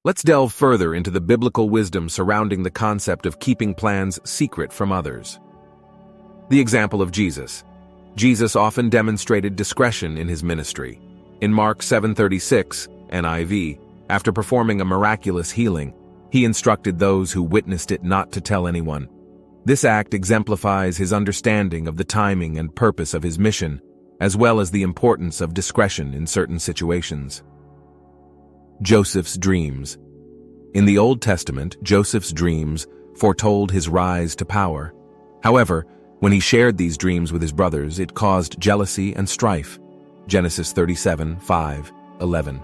Let's delve further into the biblical wisdom surrounding the concept of keeping plans secret from others. The example of Jesus. Jesus often demonstrated discretion in his ministry. In Mark 7:36, NIV, after performing a miraculous healing, he instructed those who witnessed it not to tell anyone. This act exemplifies his understanding of the timing and purpose of his mission, as well as the importance of discretion in certain situations. Joseph's dreams. In the Old Testament, Joseph's dreams foretold his rise to power. However, when he shared these dreams with his brothers, it caused jealousy and strife. Genesis 37:5-11.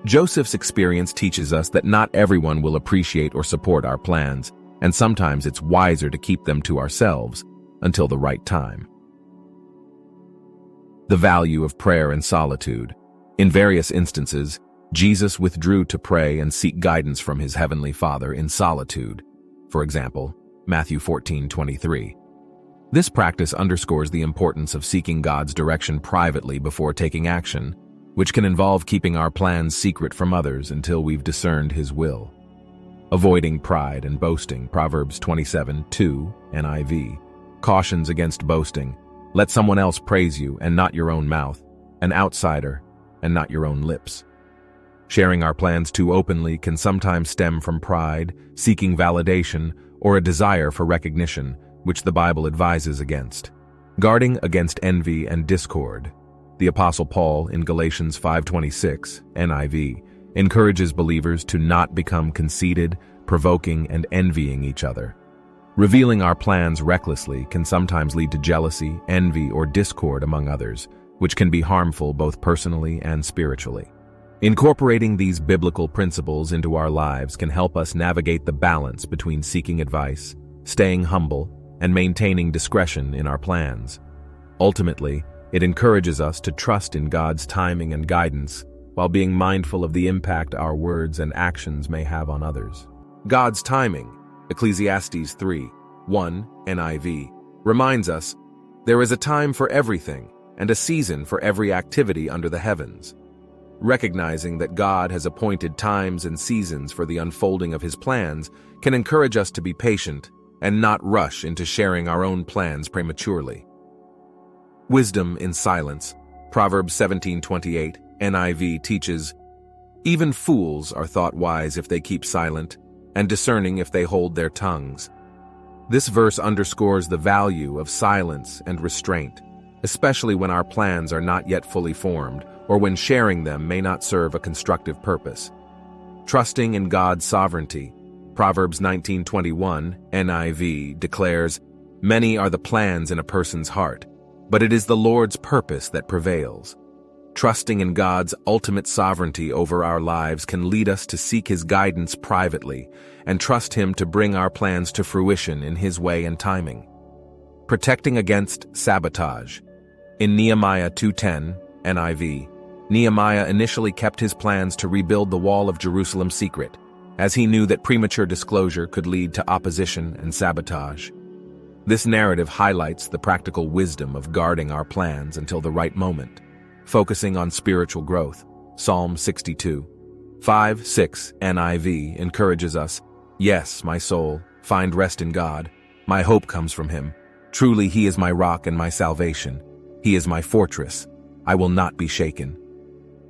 Joseph's experience teaches us that not everyone will appreciate or support our plans, and sometimes it's wiser to keep them to ourselves until the right time. The value of prayer and solitude. In various instances, Jesus withdrew to pray and seek guidance from his heavenly Father in solitude. For example, Matthew 14:23. This practice underscores the importance of seeking God's direction privately before taking action, which can involve keeping our plans secret from others until we've discerned his will. Avoiding pride and boasting. Proverbs 27:2, NIV. Cautions against boasting. Let someone else praise you and not your own mouth, an outsider and not your own lips. Sharing our plans too openly can sometimes stem from pride, seeking validation, or a desire for recognition, which the Bible advises against. Guarding against envy and discord. The Apostle Paul in Galatians 5:26, NIV, encourages believers to not become conceited, provoking, and envying each other. Revealing our plans recklessly can sometimes lead to jealousy, envy, or discord among others, which can be harmful both personally and spiritually. Incorporating these biblical principles into our lives can help us navigate the balance between seeking advice, staying humble, and maintaining discretion in our plans. Ultimately, it encourages us to trust in God's timing and guidance while being mindful of the impact our words and actions may have on others. God's timing, Ecclesiastes 3:1, NIV, reminds us, "There is a time for everything and a season for every activity under the heavens." Recognizing that God has appointed times and seasons for the unfolding of his plans can encourage us to be patient and not rush into sharing our own plans prematurely. Wisdom in silence. Proverbs 17:28, NIV teaches, "Even fools are thought wise if they keep silent, and discerning if they hold their tongues." This verse underscores the value of silence and restraint, especially when our plans are not yet fully formed, or when sharing them may not serve a constructive purpose. Trusting in God's sovereignty. Proverbs 19:21, NIV, declares, "Many are the plans in a person's heart, but it is the Lord's purpose that prevails." Trusting in God's ultimate sovereignty over our lives can lead us to seek his guidance privately and trust him to bring our plans to fruition in his way and timing. Protecting against sabotage. In Nehemiah 2:10, NIV, Nehemiah initially kept his plans to rebuild the wall of Jerusalem secret, as he knew that premature disclosure could lead to opposition and sabotage. This narrative highlights the practical wisdom of guarding our plans until the right moment, focusing on spiritual growth. Psalm 62:5-6, NIV encourages us, "Yes, my soul, find rest in God. My hope comes from him. Truly he is my rock and my salvation. He is my fortress. I will not be shaken."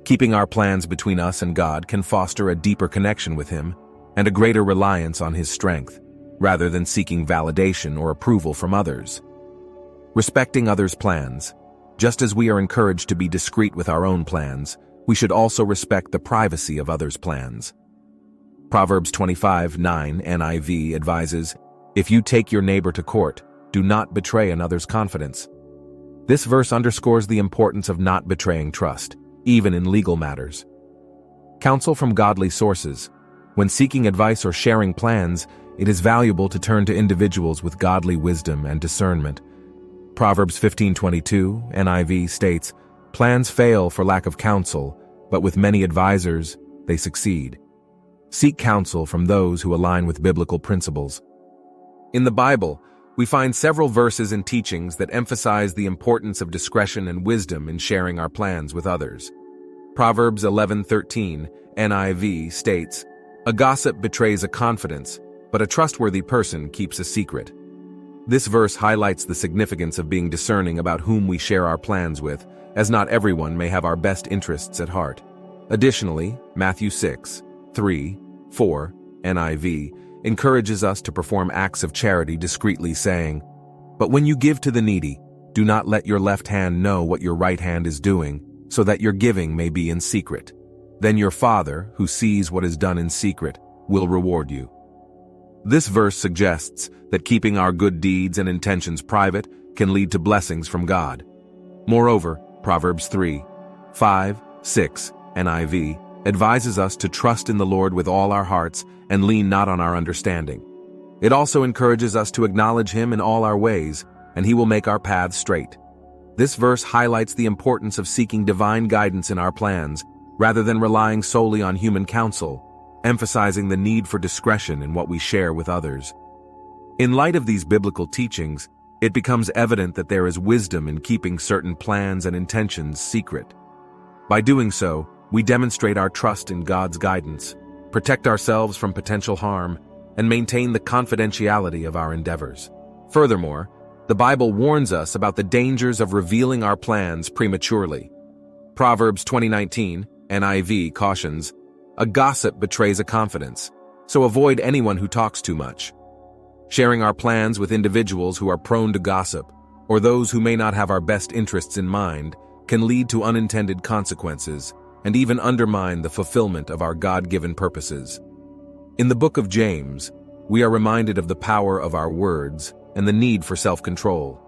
Keeping our plans between us and God can foster a deeper connection with him and a greater reliance on his strength, rather than seeking validation or approval from others. Respecting others' plans. Just as we are encouraged to be discreet with our own plans, we should also respect the privacy of others' plans. Proverbs 25:9, NIV advises, "If you take your neighbor to court, do not betray another's confidence." This verse underscores the importance of not betraying trust, even in legal matters. Counsel from godly sources. When seeking advice or sharing plans, it is valuable to turn to individuals with godly wisdom and discernment. Proverbs 15:22, NIV states, "Plans fail for lack of counsel, but with many advisors, they succeed." Seek counsel from those who align with biblical principles. In the Bible, we find several verses and teachings that emphasize the importance of discretion and wisdom in sharing our plans with others. Proverbs 11:13, NIV states, A gossip betrays a confidence, but a trustworthy person keeps a secret. This verse highlights the significance of being discerning about whom we share our plans with, as not everyone may have our best interests at heart. Additionally, Matthew 6:3-4, NIV, encourages us to perform acts of charity discreetly, saying, "But when you give to the needy, do not let your left hand know what your right hand is doing, so that your giving may be in secret. Then your Father, who sees what is done in secret, will reward you." This verse suggests that keeping our good deeds and intentions private can lead to blessings from God. Moreover, Proverbs 3:5-6, NIV, advises us to trust in the Lord with all our hearts and lean not on our understanding. It also encourages us to acknowledge Him in all our ways, and He will make our paths straight. This verse highlights the importance of seeking divine guidance in our plans, rather than relying solely on human counsel, emphasizing the need for discretion in what we share with others. In light of these biblical teachings, it becomes evident that there is wisdom in keeping certain plans and intentions secret. By doing so, we demonstrate our trust in God's guidance, protect ourselves from potential harm, and maintain the confidentiality of our endeavors. Furthermore, the Bible warns us about the dangers of revealing our plans prematurely. Proverbs 20:19, NIV, cautions, "A gossip betrays a confidence, so avoid anyone who talks too much." Sharing our plans with individuals who are prone to gossip, or those who may not have our best interests in mind, can lead to unintended consequences and even undermine the fulfillment of our God-given purposes. In the book of James, we are reminded of the power of our words and the need for self-control.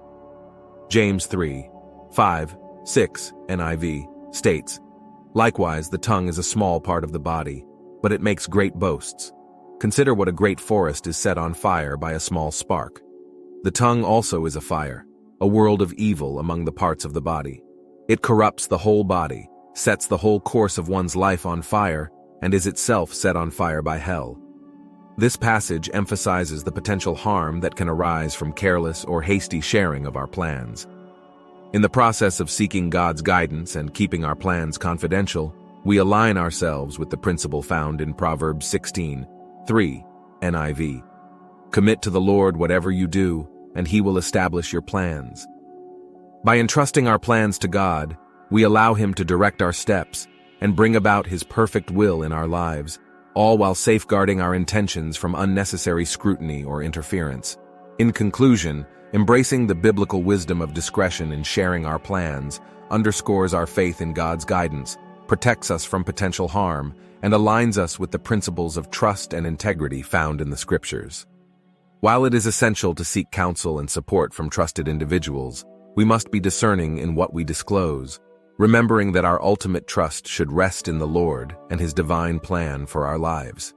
James 3:5-6, NIV, states, "Likewise, the tongue is a small part of the body, but it makes great boasts. Consider what a great forest is set on fire by a small spark. The tongue also is a fire, a world of evil among the parts of the body. It corrupts the whole body, sets the whole course of one's life on fire, and is itself set on fire by hell." This passage emphasizes the potential harm that can arise from careless or hasty sharing of our plans. In the process of seeking God's guidance and keeping our plans confidential, we align ourselves with the principle found in Proverbs 16:3, NIV. "Commit to the Lord whatever you do, and He will establish your plans." By entrusting our plans to God, we allow Him to direct our steps and bring about His perfect will in our lives, all while safeguarding our intentions from unnecessary scrutiny or interference. In conclusion, embracing the biblical wisdom of discretion in sharing our plans underscores our faith in God's guidance, protects us from potential harm, and aligns us with the principles of trust and integrity found in the Scriptures. While it is essential to seek counsel and support from trusted individuals, we must be discerning in what we disclose, remembering that our ultimate trust should rest in the Lord and His divine plan for our lives.